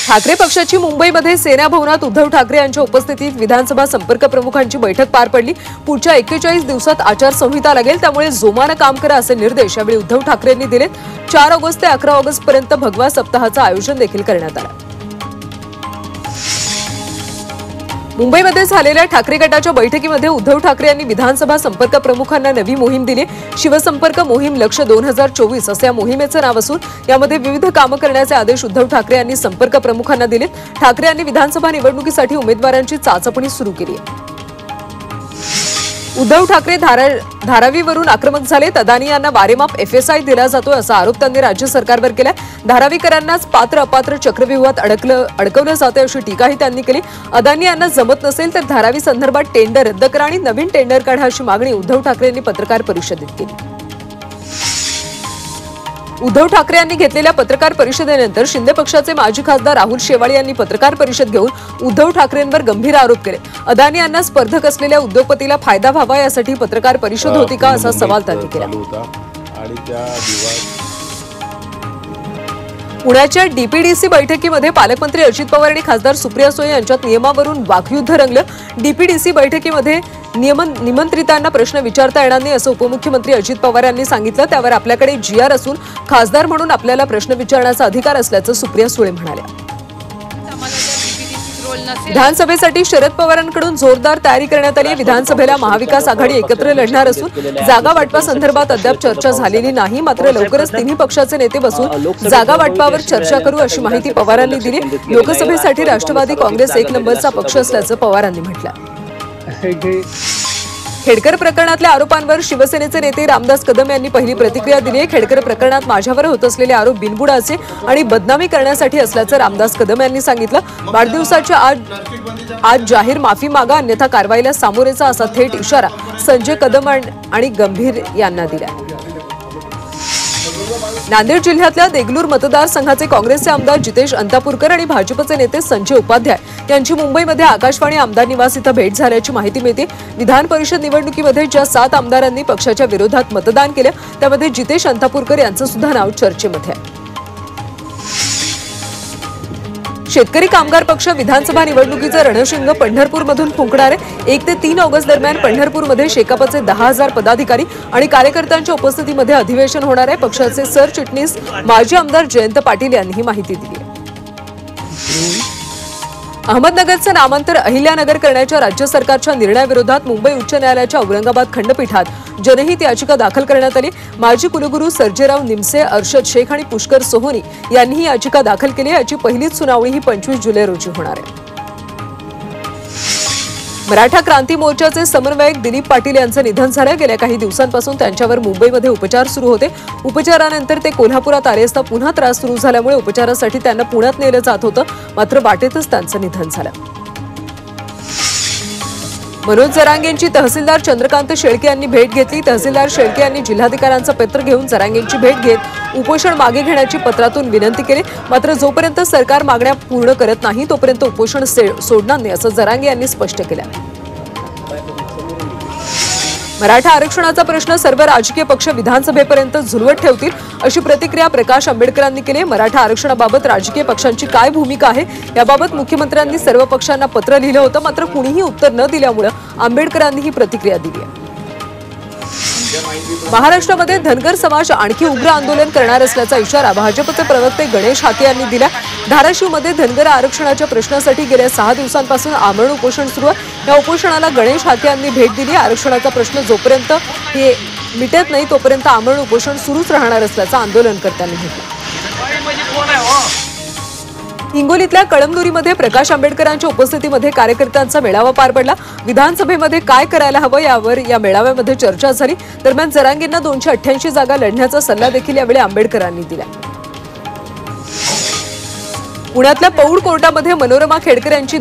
ठाकरे पक्षाची मुंबईमध्ये सेना भवनात उद्धव ठाकरे यांच्या उपस्थितीत विधानसभा संपर्क प्रमुखांची बैठक पार पडली। पुढच्या 41 दिवसात आचारसंहिता लागेल, त्यामुळे जोमाने काम करा असे निर्देश यावेळी उद्धव ठाकरेंनी दिलेत। 4 ऑगस्ट ते 11 ऑगस्ट पर्यंत भगवा सप्ताहाचं आयोजन देखील करण्यात आलं। मुंबईमध्ये झालेल्या ठाकरे गटाच्या बैठकीमध्ये उद्धव ठाकरे यांनी विधानसभा संपर्क प्रमुखांना नवी मोहीम दिली। शिवसंपर्क मोहीम लक्ष्य 2024 असे या मोहिमेचं नाव असून यामध्ये विविध कामं करण्याचे आदेश उद्धव ठाकरे यांनी संपर्क प्रमुखांना दिलेत। ठाकरे यांनी विधानसभा निवडणुकीसाठी उमेदवारांची चाचपणी सुरू केली आहे। उद्धव ठाकरे धारावीवरून आक्रमक झालेत। अदानी यांना वारेमाप एफएसआय दिला जातोय असा आरोप त्यांनी राज्य सरकारवर केलाय। धारावीकरांनाच पात्र अपात्र चक्रव्यूहात अडकवलं जातंय अशी टीकाही त्यांनी केली। अदानी यांना जमत नसेल तर धारावी संदर्भात टेंडर रद्द करा आणि नवीन टेंडर काढा अशी मागणी उद्धव ठाकरेंनी पत्रकार परिषदेत केली। उद्धव ठाकरे यांनी घेतलेल्या पत्रकार परिषदेनंतर शिंदे पक्षाचे माजी खासदार राहुल शेवाळे यांनी पत्रकार परिषद घेऊन उद्धव ठाकरेंवर गंभीर आरोप केले। अदानी यांना स्पर्धक असलेल्या उद्योगपतीला फायदा व्हावा यासाठी पत्रकार परिषद होती का असा सवाल त्यांनी केला। पुण्याच्या डीपीडीसी बैठकीमध्ये पालकमंत्री अजित पवार आणि खासदार सुप्रिया सुळे यांच्यात नियमावरून वाकयुद्ध रंगलं। डीपीडीसी बैठकीमध्ये निमंत्रितांना प्रश्न विचारता येणार नाही असं उपमुख्यमंत्री अजित पवार यांनी सांगितलं। त्यावर आपल्याकडे जीआर असून खासदार म्हणून आपल्याला प्रश्न विचारण्याचा अधिकार असल्याचं सुप्रिया सुळे म्हणाल्या। विधानसभेसाठी शरद पवारांकडून जोरदार तयारी करण्यात आली। विधानसभेला महाविकास आघाडी एकत्र लढणार असून जागा वाटपासंदर्भात अद्याप चर्चा झालेली नाही, मात्र लवकरच तिन्ही पक्षाचे नेते बसून जागा वाटपावर चर्चा करू अशी माहिती पवारांनी दिली। लोकसभेसाठी राष्ट्रवादी काँग्रेस 1 नंबरचा पक्ष असल्याचं पवारांनी म्हटलं। खेडकर प्रकरणातल्या आरोपांवर शिवसेनेचे नेते रामदास कदम यांनी पहिली प्रतिक्रिया दिली आहे। खेडकर प्रकरणात माझ्यावर होत असलेले आरोप बिनबुडाचे आणि बदनामी करण्यासाठी असल्याचं रामदास कदम यांनी सांगितलं। वाढदिवसाच्या आज जाहीर माफी मागा अन्यथा कारवाईला सामोरे जा असा थेट इशारा संजय कदम आणि गंभीर यांना दिला। नांदेड जिल्ह्यातल्या देगलूर मतदारसंघाचे काँग्रेसचे आमदार जितेश अंतापूरकर आणि भाजपचे नेते संजय उपाध्याय यांची मुंबईमध्ये आकाशवाणी आमदार निवास इथं भेट झाल्याची माहिती मिळते। विधान परिषद निवडणुकीमध्ये ज्या 7 आमदारांनी पक्षाच्या विरोधात मतदान केलं त्यामध्ये जितेश अंतापूरकर यांचं सुद्धा नाव चर्चेमध्ये आहे। शेतकरी कामगार पक्ष विधानसभा निवडणुकीचं रणशिंग पंढरपूरमधून फुंकणार आहे। 1 ते 3 ऑगस्ट दरम्यान पंढरपूरमध्ये शेकापचे 10,000 पदाधिकारी आणि कार्यकर्त्यांच्या उपस्थितीमध्ये अधिवेशन होणार आहे। पक्षाचे सरचिटणीस माजी आमदार जयंत पाटील यांनी ही माहिती दिली आहे। अहमदनगरचं नामांतर अहिल्यानगर करण्याच्या राज्य सरकारच्या निर्णयाविरोधात मुंबई उच्च न्यायालयाच्या औरंगाबाद खंडपीठात जनहित याचिका दाखल करण्यात आली। माजी कुलगुरू सर्जेराव निमसे, अर्शद शेख आणि पुष्कर सोहोनी यांनी ही याचिका दाखल केली। याची पहिलीच सुनावणी ही 25 जुलै रोजी होणार आहे। मराठा क्रांती मोर्चाचे समन्वयक दिलीप पाटील यांचं निधन झालं। गेल्या काही दिवसांपासून त्यांच्यावर मुंबईमध्ये उपचार सुरू होते। उपचारानंतर ते कोल्हापुरात आले असता पुन्हा त्रास सुरू झाल्यामुळे उपचारासाठी त्यांना पुण्यात नेलं जात होतं, मात्र वाटेतच त्यांचं निधन झालं। मनोज जरांगेंची तहसीलदार चंद्रकांत शेळके यांनी भेट घेतली। तहसीलदार शेळके यांनी जिल्हाधिकाऱ्यांचं पत्र घेऊन जरांगेंची भेट घेत उपोषण मागे घेण्याची पत्रातून विनंती केली, मात्र जोपर्यंत सरकार मागण्या पूर्ण करत नाही तोपर्यंत उपोषण सोडणार नाही असं जरांगे यांनी स्पष्ट केलं। मराठा आरक्षणाचा प्रश्न सर्व राजकीय पक्ष विधानसभेपर्यंत झुलवत ठेवतील अशी प्रतिक्रिया प्रकाश आंबेडकरांनी केली। मराठा आरक्षणाबाबत राजकीय पक्षांची काय भूमिका आहे याबाबत मुख्यमंत्र्यांनी सर्व पक्षांना पत्र लिहिलं होतं, मात्र कुणीही उत्तर न दिल्यामुळे आंबेडकरांनी ही प्रतिक्रिया दिली आहे। महाराष्ट्रामध्ये धनगर समाज आणखी उग्र आंदोलन करणार असल्याचा इशारा भाजपचे प्रवक्ते गणेश हाके यांनी दिला। धाराशिवमध्ये धनगर आरक्षणाच्या प्रश्नासाठी गेल्या 6 दिवसांपासून आमरण उपोषण सुरू आहे। या उपोषणाला गणेश हाके यांनी भेट दिली। आरक्षणाचा प्रश्न जोपर्यंत हे मिटत नाही तोपर्यंत आमरण उपोषण सुरूच राहणार असल्याचं आंदोलनकर्त्यांनी म्हटलं। हिंगोलीतल्या कळमनुरीमध्ये प्रकाश आंबेडकरांच्या उपस्थितीमध्ये कार्यकर्त्यांचा मेळावा पार पडला। विधानसभेमध्ये काय करायला हवं यावर या मेळाव्यामध्ये चर्चा झाली। दरम्यान जरांगेंना 288 जागा लढण्याचा सल्ला देखील यावेळी आंबेडकरांनी दिला। पुण्यातल्या पौड कोर्टामध्ये मनोरमा खेडकर यांची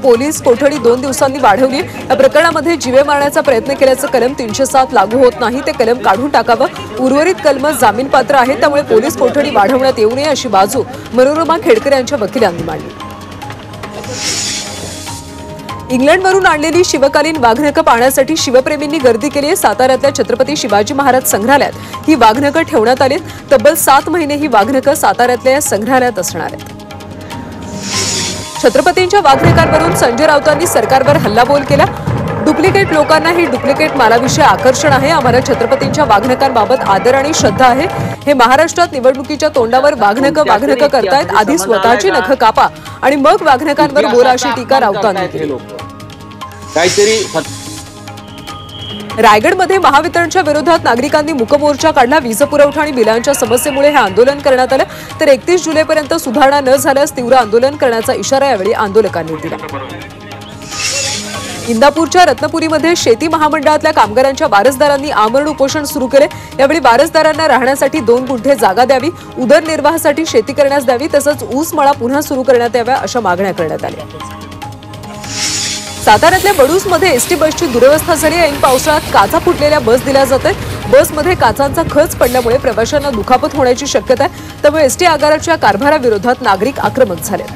पोलीस कोठडी 2 दिवसांनी वाढवली। या प्रकरणामध्ये जीवे मारण्याचा प्रयत्न केल्याचं कलम 307 लागू होत नाही, ते कलम काढून टाकावं। उर्वरित कलम जामीनपात्र आहेत, त्यामुळे पोलीस कोठडी वाढवण्यात येऊ नये अशी बाजू मनोरमा खेडकर यांच्या वकिलांनी मांडली। इंग्लंडवरून आणलेली शिवकालीन वाघनखं पाहण्यासाठी शिवप्रेमींनी गर्दी केली आहे। साताऱ्यातल्या छत्रपती शिवाजी महाराज संग्रहालयात ही वाघनखं ठेवण्यात आली। तब्बल 7 महिने ही वाघनखं साताऱ्यातल्या संग्रहालयात असणार आहेत। छत्रपतींच्या वाघनखांवरून संजय राऊतांनी सरकारवर हल्लाबोल केला। डुप्लिकेट लोकांना ही डुप्लिकेट मालाविषयी आकर्षण आहे। आम्हाला छत्रपतींच्या वाघनखांबाबत आदर आणि श्रद्धा आहे। हे महाराष्ट्रात निवडणुकीच्या तोंडावर वाघनख करतायत। आधी स्वतःची नख कापा आणि मग वाघनखांवर बोला, अशी टीका राऊतांनी केली। रायगडमध्ये महावितरणच्या विरोधात नागरिकांनी मूकमोर्चा काढला। वीज पुरवठा आणि बिलांच्या समस्येमुळे हे आंदोलन करण्यात आलं। तर 31 जुलैपर्यंत सुधारणा न झाल्यास तीव्र आंदोलन करण्याचा इशारा यावेळी आंदोलकांनी दिला। इंदापूरच्या रत्नपुरीमध्ये शेती महामंडळातल्या कामगारांच्या वारसदारांनी आमरण उपोषण सुरू केले। यावेळी वारसदारांना राहण्यासाठी 2 गुंठे जागा द्यावी, उदरनिर्वाहासाठी शेती करण्यास द्यावी, तसंच ऊस मळा पुन्हा सुरू करण्यात याव्या, अशा मागण्या करण्यात आल्या। साताऱ्यातल्या बडूसमध्ये एसटी बसची दुरवस्था झाली। ऐन पावसाळ्यात काचा फुटलेल्या बस दिल्या जातात। बसमध्ये काचांचा खच पडल्यामुळे प्रवाशांना दुखापत होण्याची शक्यता आहे। त्यामुळे एसटी आगाराच्या कारभाराविरोधात नागरिक आक्रमक झालेत।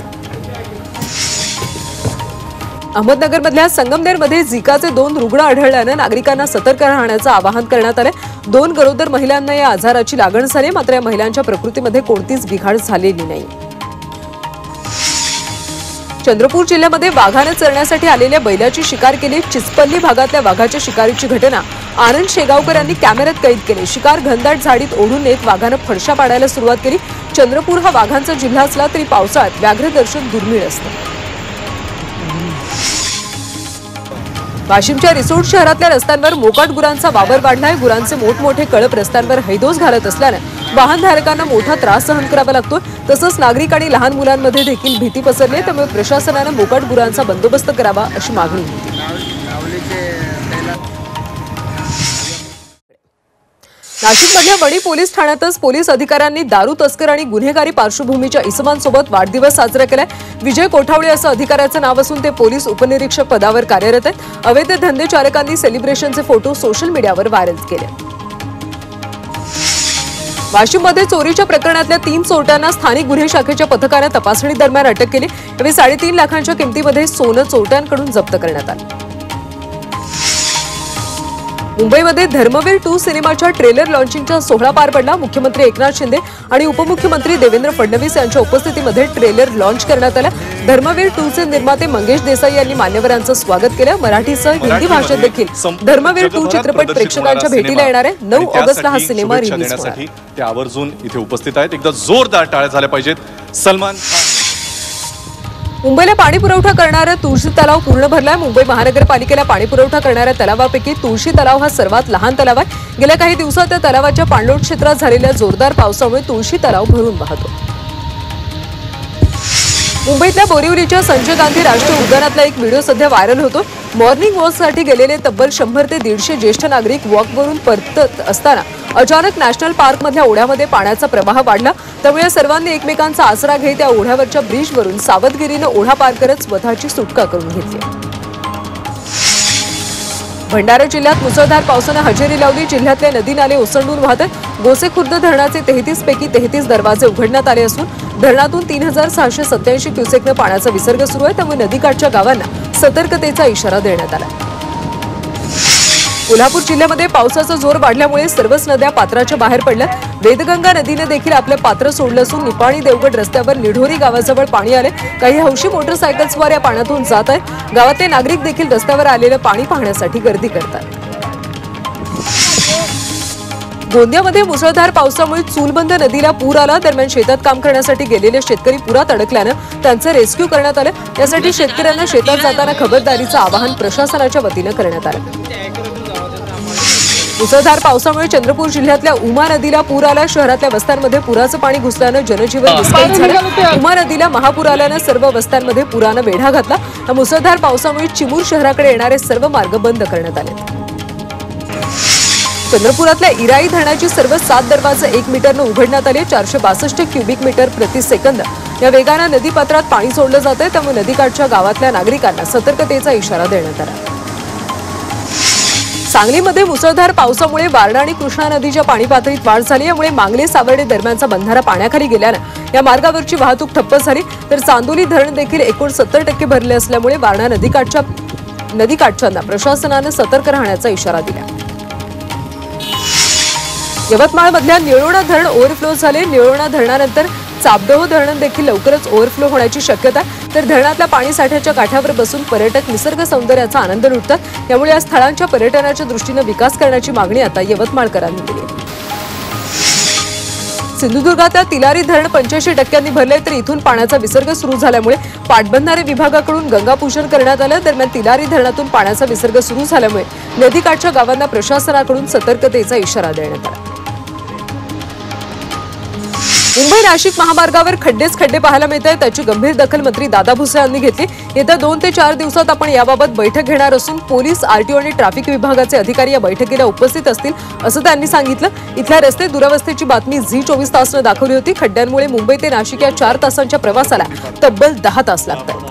अहमदनगरमधल्या संगमनेरमध्ये झिकाचे 2 रुग्ण आढळल्यानं नागरिकांना सतर्क राहण्याचं आवाहन करण्यात आलं। 2 गरोदर महिलांना या आजाराची लागण झाली, मात्र या महिलांच्या प्रकृतीमध्ये कोणतीच बिघाड झालेली नाही। चंद्रपूर जिल्ह्यामध्ये वाघाने चरण्यासाठी आलेल्या बैलाची शिकार केली। चिचपल्ली भागातल्या वाघाच्या शिकारीची घटना आनंद शेगावकर यांनी कॅमेऱ्यात कैद केली। शिकार घनदाट झाडीत ओढून नेत वाघानं फडशा पाडायला सुरुवात केली। चंद्रपूर हा वाघांचा जिल्हा असला तरी पावसाळ्यात व्याघ्र दर्शन दुर्मिळ असतं। वाशिमच्या रिसोड शहरातल्या रस्त्यांवर मोकाट गुरांचा वावर वाढलाय। गुरांचे मोठमोठे कळप रस्त्यांवर हैदोस घालत असल्यानं वाहनधारकांना मोठा त्रास सहन करावा लागतो। तसंच नागरिक आणि लहान मुलांमध्ये देखील भीती पसरली आहे। त्यामुळे प्रशासनानं मोकाट गुरांचा बंदोबस्त करावा, अशी मागणी होती। नाशिकमधल्या वणी पोलीस ठाण्यातच पोलीस अधिकाऱ्यांनी दारू तस्कर आणि गुन्हेगारी पार्श्वभूमीच्या इसमांसोबत वाढदिवस साजरा केलाय। विजय कोठावळे असं अधिकाऱ्याचं नाव असून ते पोलीस उपनिरीक्षक पदावर कार्यरत आहेत। अवैध धंदे चालकांनी सेलिब्रेशनचे फोटो सोशल मीडियावर व्हायरल केले। वाशिममध्ये चोरीच्या प्रकरणातल्या 3 चोरट्यांना स्थानिक गुन्हे शाखेच्या पथकाने तपासणी दरम्यान अटक केली। यावेळी 3.5 लाखांच्या किमतीमध्ये सोनं चोरट्यांकडून जप्त करण्यात आलं। मुंबईमध्ये धर्मवीर 2 सिनेमाच्या ट्रेलर लॉन्चिंगचा सोहळा पार पडला। मुख्यमंत्री एकनाथ शिंदे आणि उपमुख्यमंत्री देवेंद्र फडणवीस यांच्या उपस्थितीमध्ये ट्रेलर लॉन्च करण्यात आला। धर्मवीर 2चे निर्माते मंगेश देसाई यांनी मान्यवरांचं स्वागत केलं। मराठीसह हिंदी भाषेत देखील धर्मवीर 2 चित्रपट प्रेक्षकांच्या भेटीला येणार आहे। 9 ऑगस्टला हा सिनेमा रिलीज होणार आहे। ते आवर्जून इथे उपस्थित आहेत। एकदा जोरदार टाळ्या झाल्या पाहिजेत। सलमान मुंबईला पाणी पुरवठा करणारा तुळशी तलाव पूर्ण भरलाय। मुंबई महानगरपालिकेला पाणी पुरवठा करणाऱ्या तलावापैकी तुळशी तलाव हा सर्वात लहान तलाव आहे। गेल्या काही दिवसात त्या तलावाच्या पाणलोट क्षेत्रात झालेल्या जोरदार पावसामुळे तुळशी तलाव भरून वाहतो। मुंबईतल्या बोरिवलीच्या संजय गांधी राष्ट्रीय उद्यानातला एक व्हिडिओ सध्या व्हायरल होतो। मॉर्निंग वॉकसाठी गेलेले तब्बल 100 ते 150 ज्येष्ठ नागरिक वॉकवरून परतत असताना अचानक नॅशनल पार्कमधल्या ओढ्यामध्ये पाण्याचा प्रवाह वाढला। त्यामुळे सर्वांनी एकमेकांचा आसरा घेत त्या ओढ्यावरच्या ब्रिजवरून सावधगिरीनं ओढा पार करत स्वतःची सुटका करून घेतली। भंडारा जिल्ह्यात मुसळधार पावसानं हजेरी लावली। जिल्ह्यातले नदी नाले ओसंडून वाहतात। गोसेखुर्द धरणाचे 33 पैकी 33 दरवाजे उघडण्यात आले असून धरणातून 3687 क्युसेकनं पाण्याचा विसर्ग सुरू आहे। त्यामुळे नदीकाठच्या गावांना सतर्कतेचा इशारा देण्यात आला। कोल्हापूर जिल्ह्यामध्ये पावसाचा जोर वाढल्यामुळे सर्वच नद्या पात्राच्या बाहेर पडल्या। वेदगंगा नदीने देखील आपलं पात्र सोडलं असून निपाणी देवगड रस्त्यावर निढोरी गावाजवळ पाणी आले। काही हौशी मोटरसायकल्सवर या पाण्यातून जात आहेत। गावातले नागरिक देखील रस्त्यावर आलेलं पाणी पाहण्यासाठी गर्दी करतात। गोंदियामध्ये मुसळधार पावसामुळे चूलबंद नदीला पूर आला। दरम्यान शेतात काम करण्यासाठी गेलेले शेतकरी पुरात अडकल्यानं त्यांचं रेस्क्यू करण्यात आलं। यासाठी शेतकऱ्यांना शेतात जाताना खबरदारीचं आवाहन प्रशासनाच्या वतीनं करण्यात आलं। मुसळधार पावसामुळे चंद्रपूर जिल्ह्यातल्या उमा नदीला पूर आला। शहरातल्या वस्त्यांमध्ये पुराचं पाणी घुसल्यानं जनजीवन विस्कळीत झालं। उमा नदीला महापूर आल्यानं सर्व वस्त्यांमध्ये पुरानं वेढा घातला। या मुसळधार पावसामुळे चिमूर शहराकडे येणारे सर्व मार्ग बंद करण्यात आले। चंद्रपुरातल्या इराई धरणाची सर्व 7 दरवाजे 1 मीटरनं उघडण्यात आले। 462 क्युबिक मीटर प्रति सेकंद या वेगानं नदीपात्रात पाणी सोडलं जातंय। त्यामुळे नदीकाठच्या गावातल्या नागरिकांना सतर्कतेचा इशारा देण्यात आला। सांगलीमध्ये मुसळधार पावसामुळे वारणा आणि कृष्णा नदीच्या पाणी पातळीत वाढ झाली। यामुळे मांगले सावर्डे दरम्यानचा बंधारा पाण्याखाली गेल्यानं या मार्गावरची वाहतूक ठप्प झाली। तर चांदोली धरण देखील 69% भरले असल्यामुळे वारणा नदीकाठच्यांना प्रशासनानं सतर्क राहण्याचा इशारा दिला। यवतमाळमधल्या निळोणा धरण ओव्हरफ्लो झाले। निळोणा धरणानंतर चापडोह धरण देखील लवकरच ओव्हरफ्लो होण्याची शक्यता आहे, तर धरणातल्या पाणी साठ्याच्या काठावर बसून पर्यटक निसर्ग सौंदर्याचा आनंद लुटतात. त्यामुळे या स्थळांच्या पर्यटनाच्या दृष्टीने विकास करण्याची मागणी आता यवतमाळकरांनी केली आहे. सिंधुदुर्गातल्या तिलारी धरण 85% भरले, तर इथून पाण्याचा विसर्ग सुरू झाल्यामुळे पाटबंधारे विभागाकडून गंगापूजन करण्यात आलं. दरम्यान तिलारी धरणातून पाण्याचा विसर्ग सुरू झाल्यामुळे नदीकाठच्या गावांना प्रशासनाकडून सतर्कतेचा इशारा देण्यात आला. मुंबई नाशिक महामार्गावर खड्डेच खड्डे पाहायला मिळत आहेत. त्याची गंभीर दखल मंत्री दादा भुसे यांनी घेतली. येत्या 2 ते 4 दिवसात आपण याबाबत बैठक घेणार असून पोलीस, आरटीओ आणि ट्रॅफिक विभागाचे अधिकारी या बैठकीला उपस्थित असतील असं त्यांनी सांगितलं. इथल्या रस्ते दुरवस्थेची बातमी झी 24 तासनं दाखवली होती. खड्ड्यांमुळे मुंबई ते नाशिक या 4 तासांच्या प्रवासाला तब्बल 10 तास लागतात.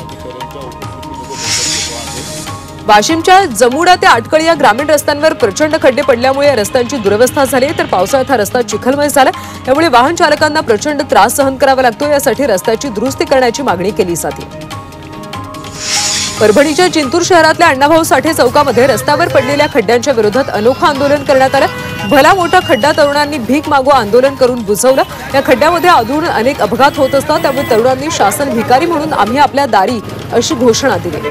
वाशिमच्या जमुडा ते आटकळी या ग्रामीण रस्त्यांवर प्रचंड खड्डे पडल्यामुळे या रस्त्यांची दुरवस्था झाली, तर पावसाळ्यात हा रस्ता चिखलमय झाला. त्यामुळे वाहन चालकांना प्रचंड त्रास सहन करावा लागतो. यासाठी रस्त्याची दुरुस्ती करण्याची मागणी केली जाते. परभणीच्या जिंतूर शहरातल्या अण्णाभाऊ साठे चौकामध्ये रस्त्यावर पडलेल्या खड्ड्यांच्या विरोधात अनोखं आंदोलन करण्यात आलं. भला मोठा खड्डा तरुणांनी भीक मागो आंदोलन करून बुजवलं. या खड्ड्यामध्ये आदळून अनेक अपघात होत असतात. त्यामुळे तरुणांनी शासन भिकारी म्हणून आम्ही आपल्या दारी अशी घोषणा दिली.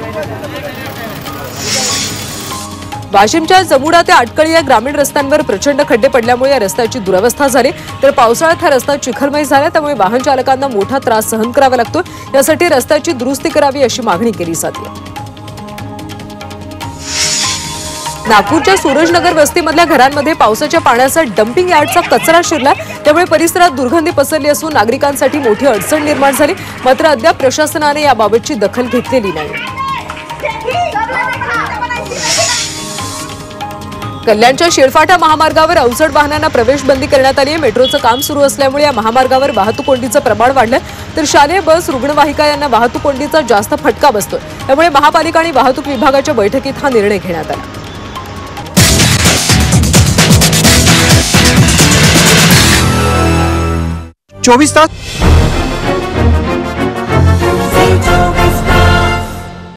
वाशिमच्या जमुडा ते आटकळी या ग्रामीण रस्त्यांवर प्रचंड खड्डे पडल्यामुळे या रस्त्याची दुरवस्था झाली, तर पावसाळ्यात हा रस्ता चिखलमय झाला. त्यामुळे वाहन चालकांना मोठा त्रास सहन करावा लागतो. यासाठी रस्त्याची दुरुस्ती करावी अशी मागणी केली जाते. नागपूरच्या सूरजनगर वस्तीमधल्या घरांमध्ये पावसाच्या पाण्याचा डम्पिंग यार्डचा कचरा शिरला. त्यामुळे परिसरात दुर्गंधी पसरली असून नागरिकांसाठी मोठी अडचण निर्माण झाली. मात्र अद्याप प्रशासनाने याबाबतची दखल घेतलेली नाही. कल्याणच्या शिळफाटा महामार्गावर अवजड वाहनांना प्रवेश बंदी करण्यात आली आहे. मेट्रोचं काम सुरू असल्यामुळे या महामार्गावर वाहतूक कोंडीचं प्रमाण वाढलं, तर शालेय बस, रुग्णवाहिका यांना वाहतूक कोंडीचा जास्त फटका बसतोय. त्यामुळे महापालिका आणि वाहतूक विभागाच्या बैठकीत हा निर्णय घेण्यात आला. 24 तास